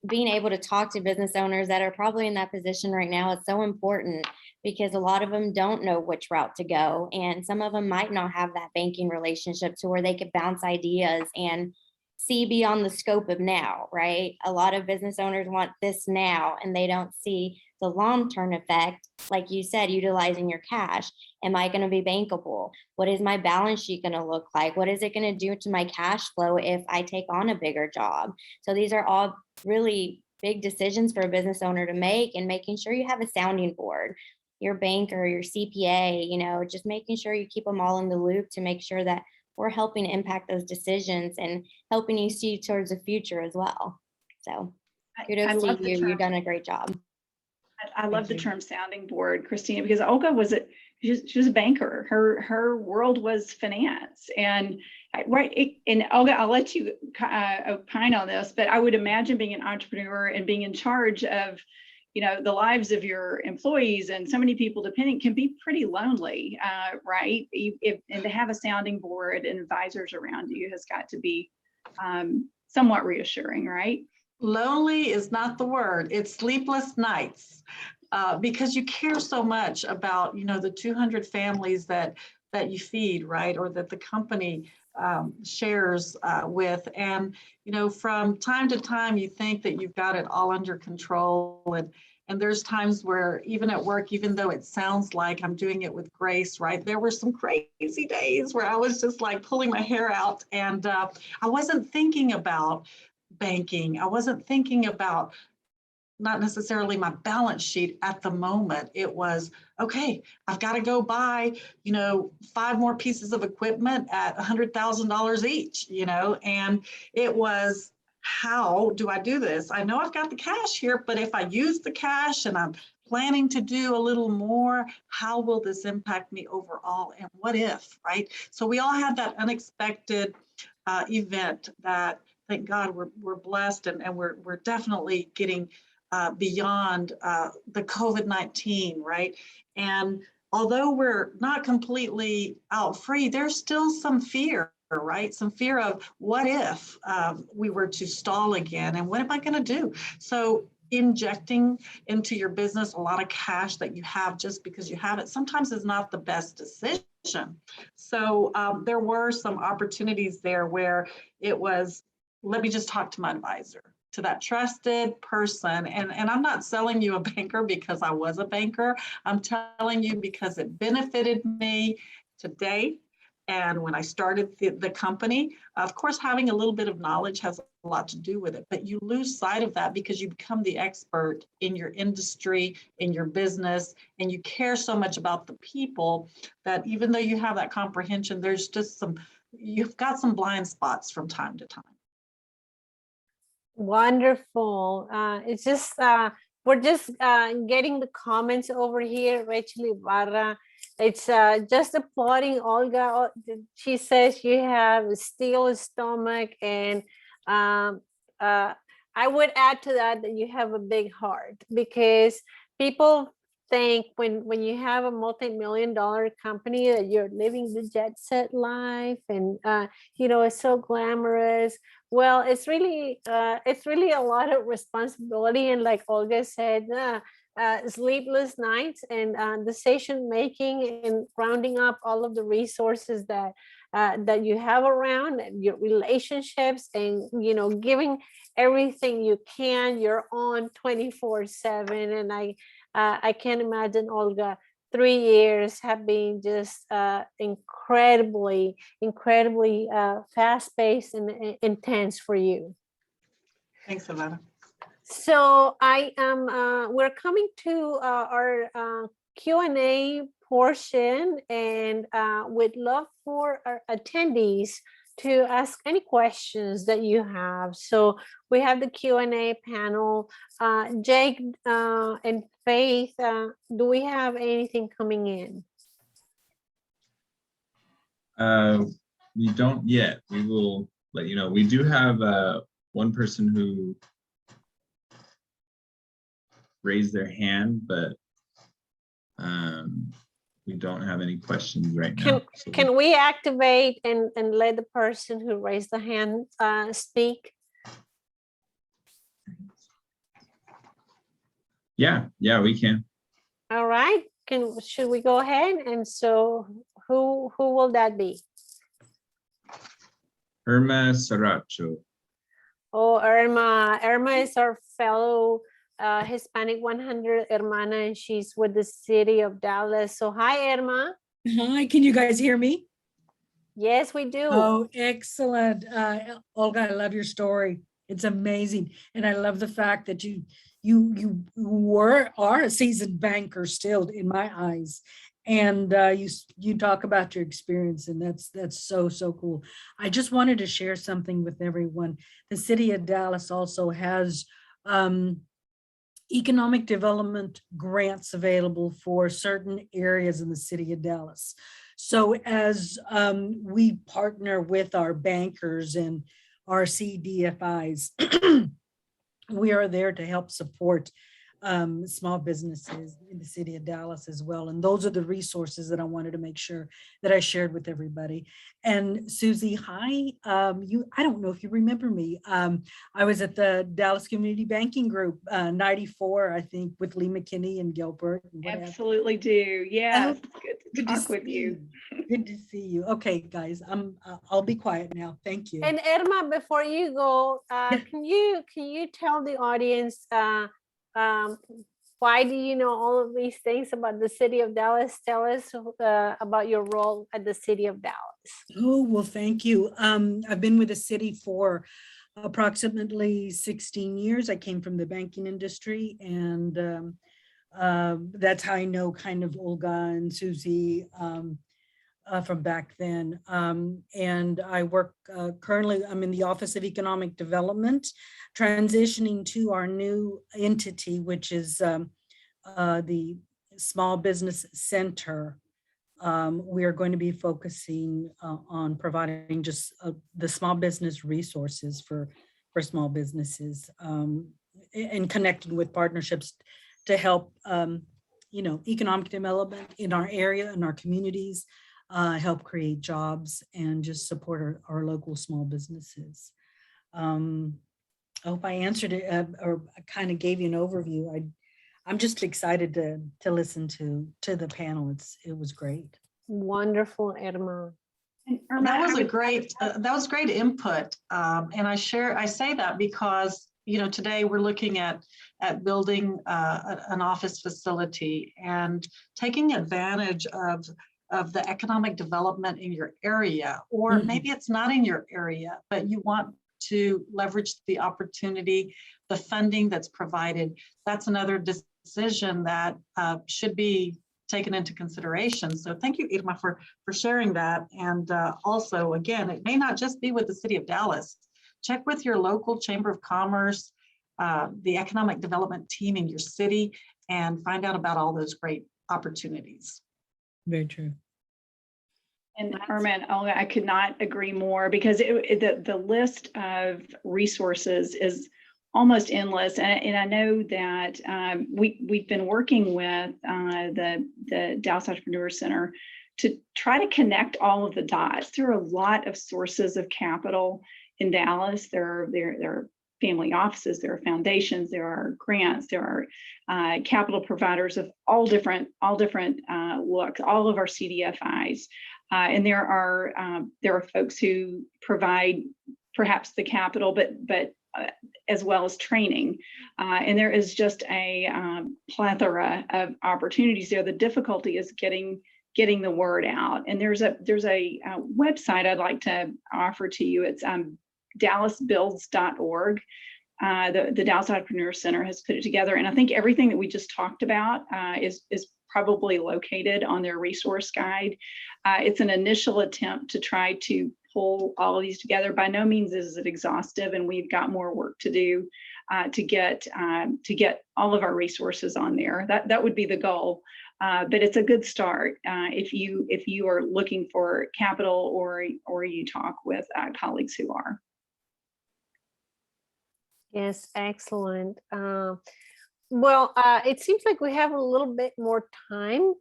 Speaker 4: being able to talk to business owners that are probably in that position right now is so important, because a lot of them don't know which route to go. And some of them might not have that banking relationship to where they could bounce ideas and see beyond the scope of now, right? A lot of business owners want this now, and they don't see the long-term effect, like you said, utilizing your cash. Am I going to be bankable? What is my balance sheet going to look like? What is it going to do to my cash flow if I take on a bigger job? So these are all really big decisions for a business owner to make, and making sure you have a sounding board, your banker, your CPA, just making sure you keep them all in the loop to make sure that we're helping impact those decisions and helping you see towards the future as well. So kudos to you. You've done a great job.
Speaker 3: I love the term sounding board, Kristina, because Olga she was a banker. Her world was finance, and Olga, I'll let you opine on this, but I would imagine being an entrepreneur and being in charge of, the lives of your employees and so many people depending can be pretty lonely, right? And to have a sounding board and advisors around you has got to be somewhat reassuring, right?
Speaker 5: Lonely is not the word. It's sleepless nights, because you care so much about, the 200 families that you feed, right? Or that the company shares with. And, from time to time, you think that you've got it all under control. And there's times where even at work, even though it sounds like I'm doing it with grace, right? There were some crazy days where I was just like pulling my hair out, and I wasn't thinking about banking. I wasn't thinking about not necessarily my balance sheet at the moment. It was, okay, I've got to go buy, 5 more pieces of equipment at $100,000 each, and it was, how do I do this? I know I've got the cash here, but if I use the cash and I'm planning to do a little more, how will this impact me overall? And what if, right? So we all had that unexpected event that, thank God, we're blessed, and we're definitely getting beyond the COVID-19, right? And although we're not completely out free, there's still some fear, right? Some fear of what if we were to stall again, and what am I going to do? So injecting into your business a lot of cash that you have just because you have it sometimes is not the best decision. So there were some opportunities there where it was, let me just talk to my advisor, to that trusted person. And I'm not selling you a banker because I was a banker. I'm telling you because it benefited me today. And when I started the company, of course, having a little bit of knowledge has a lot to do with it, but you lose sight of that because you become the expert in your industry, in your business, and you care so much about the people that even though you have that comprehension, there's just you've got some blind spots from time to time.
Speaker 1: Wonderful. It's just, we're just getting the comments over here. Rachel Ibarra, it's just applauding Olga. She says you have a steel stomach, and I would add to that you have a big heart, because people think when you have a multi-million-dollar company that you're living the jet set life, and it's so glamorous. Well, it's really a lot of responsibility, and like Olga said, sleepless nights and decision making, and rounding up all of the resources that you have around, and your relationships, and giving everything you can. You're on 24/7, and I can't imagine, Olga, 3 years have been just incredibly fast-paced and intense for you.
Speaker 5: Thanks, Savannah.
Speaker 1: So we're coming to our Q&A portion, and we'd love for our attendees to ask any questions that you have. So we have the Q&A panel. Jake and Faith, do we have anything coming in?
Speaker 2: We don't yet. We will let you know. We do have one person who raised their hand, but we don't have any questions right now.
Speaker 1: Can we activate and let the person who raised the hand speak?
Speaker 2: Yeah, we can.
Speaker 1: All right. Should we go ahead? And so who will that be?
Speaker 2: Irma Saracho.
Speaker 1: Oh, Irma. Irma is our fellow Hispanic 100 hermana, and she's with the city of Dallas. So hi, Irma.
Speaker 7: Hi, can you guys hear me?
Speaker 1: Yes, we do.
Speaker 7: Oh, excellent. Olga, I love your story. It's amazing. And I love the fact that you are a seasoned banker still in my eyes. And you talk about your experience, and that's so cool. I just wanted to share something with everyone. The city of Dallas also has economic development grants available for certain areas in the city of Dallas. So as we partner with our bankers and our CDFIs, we are there to help support small businesses in the city of Dallas as well. And those are the resources that I wanted to make sure that I shared with everybody. And Susie, hi. I don't know if you remember me. I was at the Dallas Community Banking Group, 94, I think, with Lee McKinney and Gilbert. And
Speaker 3: Absolutely do. Yes,
Speaker 7: Oh,
Speaker 3: good to talk with you.
Speaker 7: Good to see you. Okay, guys, I'll be quiet now. Thank you.
Speaker 1: And Irma, before you go, can you tell the audience why do you know all of these things about the city of Dallas? Tell us about your role at the city of Dallas.
Speaker 7: Oh, well, thank you. I've been with the city for approximately 16 years. I came from the banking industry, and that's how I know kind of Olga and Susie from back then. And I work currently, I'm in the Office of Economic Development, transitioning to our new entity, which is the Small Business Center. We are going to be focusing on providing just the small business resources for small businesses, and connecting with partnerships to help, economic development in our area, in our communities, help create jobs, and just support our local small businesses. I hope I answered it or kind of gave you an overview. I'm just excited to listen to the panel. It was great.
Speaker 1: Wonderful, Irma.
Speaker 3: Irma,
Speaker 5: That was great input. And I say that because, today we're looking at building an office facility and taking advantage of the economic development in your area, or maybe it's not in your area, but you want to leverage the opportunity, the funding that's provided. That's another decision that should be taken into consideration. So thank you, Irma, for sharing that. And also, again, it may not just be with the city of Dallas. Check with your local Chamber of Commerce, the economic development team in your city, and find out about all those great opportunities.
Speaker 7: Very true.
Speaker 3: And Irma and Olga, I could not agree more, because the list of resources is almost endless. And I know that we've been working with the Dallas Entrepreneur Center to try to connect all of the dots. There are a lot of sources of capital in Dallas. There are family offices, there are foundations, there are grants, there are capital providers of all different looks, all of our CDFIs. And there are folks who provide perhaps the capital, but as well as training. And there is just a plethora of opportunities there. The difficulty is getting the word out. And there's a website I'd like to offer to you. It's dallasbuilds.org. The Dallas Entrepreneur Center has put it together. And I think everything that we just talked about is probably located on their resource guide. It's an initial attempt to try to pull all of these together. By no means is it exhaustive, and we've got more work to do to get all of our resources on there. That would be the goal. But it's a good start if you are looking for capital or you talk with colleagues who are.
Speaker 1: Yes, excellent. Well, it seems like we have a little bit more time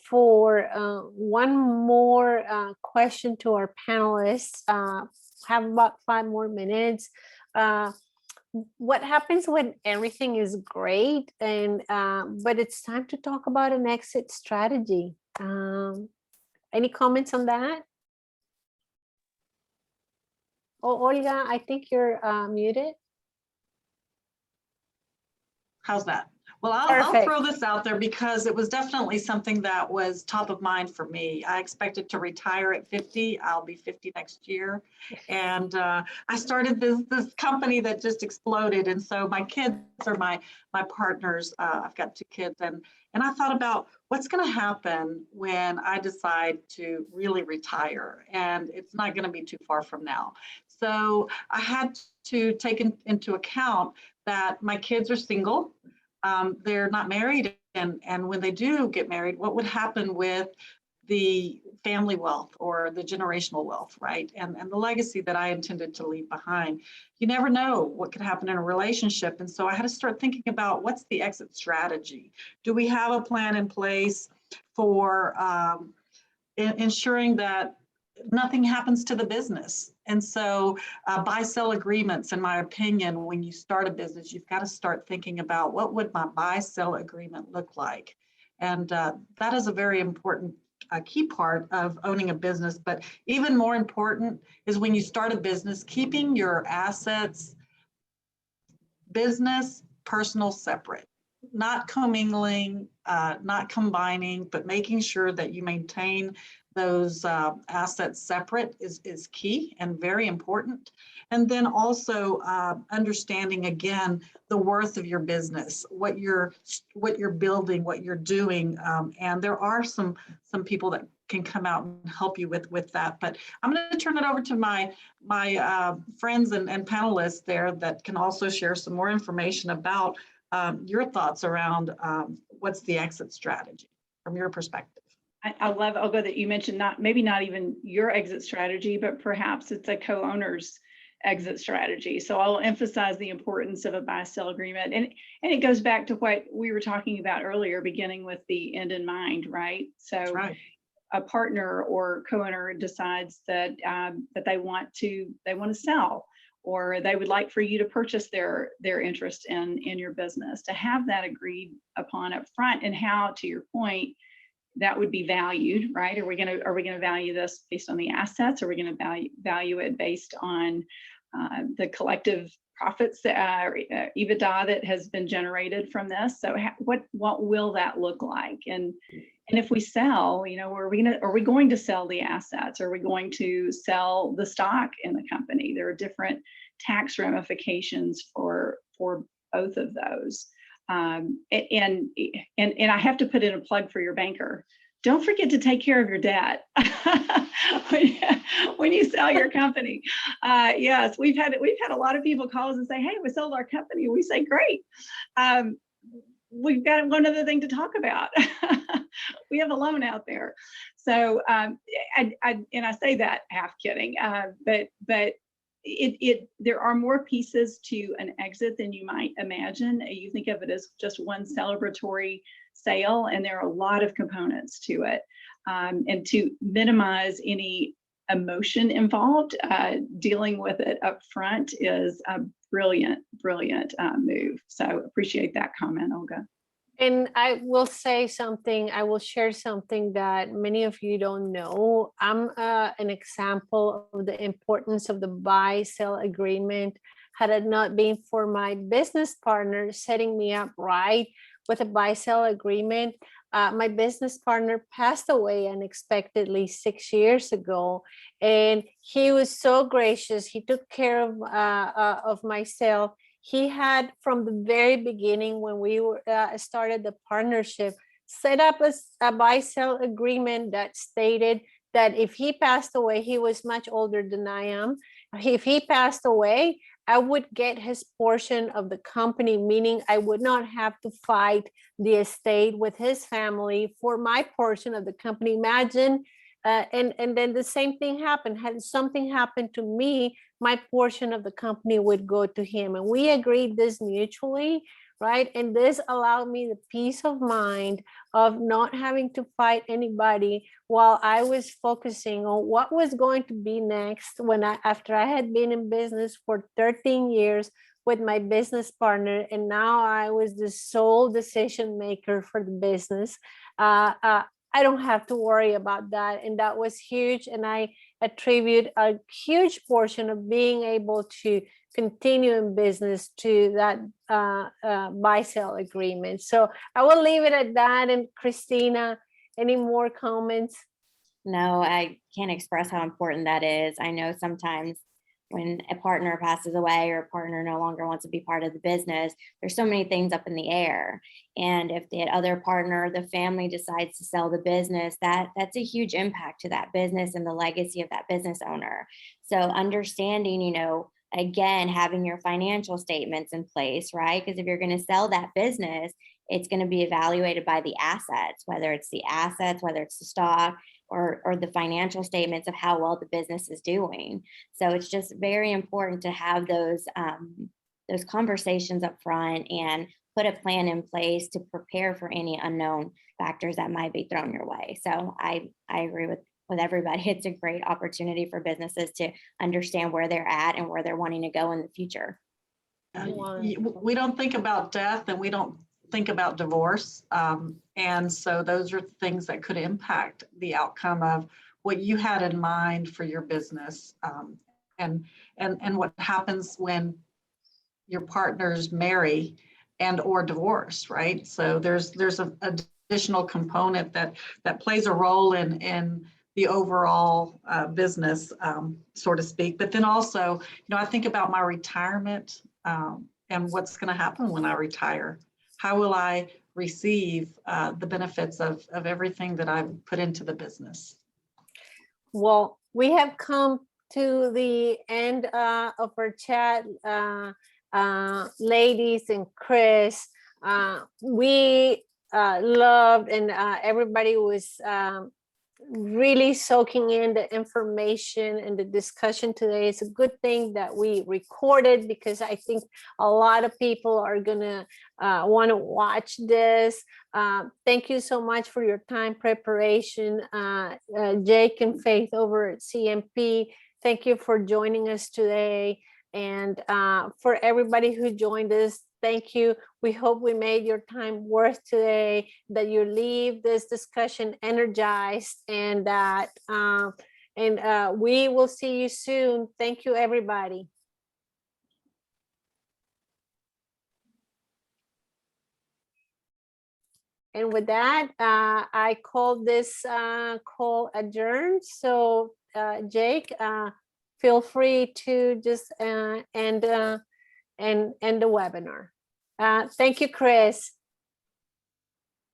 Speaker 1: for one more question to our panelists. Have about 5 more minutes. What happens when everything is great and but it's time to talk about an exit strategy? Any comments on that? Oh, Olga, I think you're muted.
Speaker 5: How's that? Well, I'll
Speaker 1: Perfect.
Speaker 5: throw this out there because it was definitely something that was top of mind for me. I expected to retire at 50. I'll be 50 next year. And I started this company that just exploded. And so my kids are my partners. I've got 2 kids. And I thought about what's going to happen when I decide to really retire. And it's not going to be too far from now. So I had to take into account that my kids are single. They're not married, and when they do get married, what would happen with the family wealth or the generational wealth, right? And the legacy that I intended to leave behind. You never know what could happen in a relationship. And so I had to start thinking about what's the exit strategy? Do we have a plan in place for ensuring that nothing happens to the business? And so buy-sell agreements, in my opinion, when you start a business, you've got to start thinking about what would my buy-sell agreement look like? And that is a very important key part of owning a business. But even more important is when you start a business, keeping your assets, business, personal separate, not commingling, not combining, but making sure that you maintain those assets separate is key and very important. And then also understanding, again, the worth of your business, what you're building, what you're doing. And there are some people that can come out and help you with that. But I'm going to turn it over to my friends and panelists there that can also share some more information about your thoughts around what's the exit strategy from your perspective.
Speaker 3: I love, Olga, that you mentioned maybe not even your exit strategy, but perhaps it's a co-owner's exit strategy. So I'll emphasize the importance of a buy-sell agreement. And it goes back to what we were talking about earlier, beginning with the end in mind, right? So
Speaker 5: That's right.
Speaker 3: A partner or co-owner decides that that they want to sell, or they would like for you to purchase their interest in your business, to have that agreed upon up front, and how, to your point, that would be valued, right? Are we going to value this based on the assets? Are we going to value it based on the collective profits, EBITDA that has been generated from this? So what will that look like? And if we sell, are we going to sell the assets? Are we going to sell the stock in the company? There are different tax ramifications for both of those. And I have to put in a plug for your banker. Don't forget to take care of your debt when you sell your company. Yes, we've had a lot of people call us and say, "Hey, we sold our company." We say, "Great. We've got one other thing to talk about." We have a loan out there. So, and I say that half kidding, but there are more pieces to an exit than you might imagine. You think of it as just one celebratory sale, and there are a lot of components to it. And to minimize any emotion involved, dealing with it up front is a brilliant move. So appreciate that comment, Olga.
Speaker 1: And I will say something, I will share something that many of you don't know. I'm an example of the importance of the buy-sell agreement. Had it not been for my business partner setting me up right with a buy-sell agreement, my business partner passed away unexpectedly 6 years ago. And he was so gracious. He took care of myself. He had, from the very beginning, when we started the partnership, set up a buy-sell agreement that stated that if he passed away, he was much older than I am. If he passed away, I would get his portion of the company, meaning I would not have to fight the estate with his family for my portion of the company. Imagine, and then the same thing happened. Had something happened to me, my portion of the company would go to him. And we agreed this mutually, right? And this allowed me the peace of mind of not having to fight anybody while I was focusing on what was going to be next after I had been in business for 13 years with my business partner, and now I was the sole decision maker for the business. I don't have to worry about that, and that was huge. And I attribute a huge portion of being able to continue in business to that buy-sell agreement. So I will leave it at that. And Kristina, any more comments?
Speaker 4: No, I can't express how important that is. I know sometimes when a partner passes away or a partner no longer wants to be part of the business, there's so many things up in the air. And if the other partner, the family decides to sell the business, that's a huge impact to that business and the legacy of that business owner. So understanding, again, having your financial statements in place, right? Because if you're going to sell that business, it's going to be evaluated by the assets, whether it's the stock, or the financial statements of how well the business is doing. So it's just very important to have those conversations up front and put a plan in place to prepare for any unknown factors that might be thrown your way. So I agree with everybody. It's a great opportunity for businesses to understand where they're at and where they're wanting to go in the future.
Speaker 5: We don't think about death, and we don't think about divorce. And so those are things that could impact the outcome of what you had in mind for your business. And what happens when your partners marry and or divorce, right? So there's an additional component that plays a role in the overall business, so to speak. But then also, I think about my retirement and what's going to happen when I retire. How will I receive the benefits of everything that I've put into the business?
Speaker 1: Well, we have come to the end of our chat, ladies and Chris. We loved, and everybody was really soaking in the information and the discussion today. It's a good thing that we recorded, because I think a lot of people are gonna want to watch this. Thank you so much for your time preparation, Jake and Faith over at CMP. Thank you for joining us today. And for everybody who joined us, thank you. We hope we made your time worth today, that you leave this discussion energized, and that we will see you soon. Thank you, everybody. And with that, I call this call adjourned. So Jake, feel free to just end the webinar. Thank you, Chris.